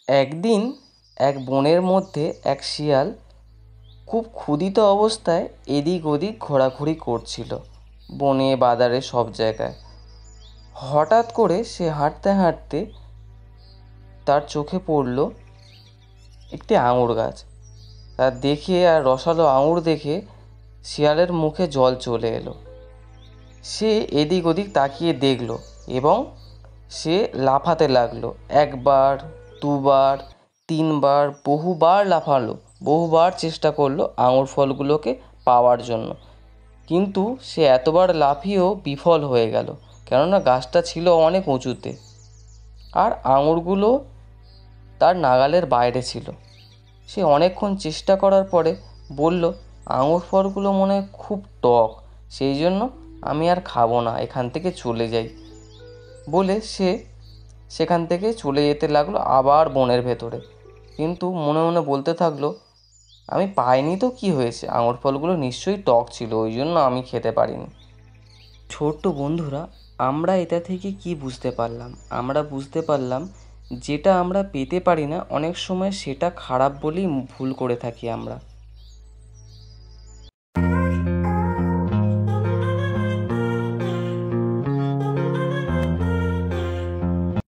একদিন এক বনের মধ্যে এক শিয়াল খুব ক্ষুধিত অবস্থায় এদিক ওদিক ঘোরাঘুরি করছিল, বনে বাজারে সব জায়গায়। হঠাৎ করে সে হাঁটতে হাঁটতে তার চোখে পড়ল একটি আঙুর গাছ। তার দেখে আর রসালো আঙুর দেখে শিয়ালের মুখে জল চলে এলো। সে এদিক ওদিক তাকিয়ে দেখল এবং সে লাফাতে লাগলো। একবার, দুবার, তিনবার, বহুবার লাফালো, বহুবার চেষ্টা করলো আঙুর ফলগুলোকে পাওয়ার জন্য। কিন্তু সে এতবার লাফিয়েও বিফল হয়ে গেল, কেননা গাছটা ছিল অনেক উঁচুতে আর আঙুরগুলো তার নাগালের বাইরে ছিল। সে অনেকক্ষণ চেষ্টা করার পরে বলল, আঙুর ফলগুলো মনে হয় খুব টক, সেই জন্য আমি আর খাবো না, এখান থেকে চলে যাই বলে সে সেখান থেকে চলে যেতে লাগলো আবার বনের ভেতরে। কিন্তু মনে মনে বলতে থাকলো, আমি পাইনি তো কি হয়েছে, আঙুর ফলগুলো নিশ্চয়ই টক ছিল, ওই জন্য আমি খেতে পারিনি। ছোট্ট বন্ধুরা, আমরা এটা থেকে কি বুঝতে পারলাম? আমরা বুঝতে পারলাম যেটা আমরা পেতে পারি না অনেক সময় সেটা খারাপ বলেই ভুল করে থাকি আমরা।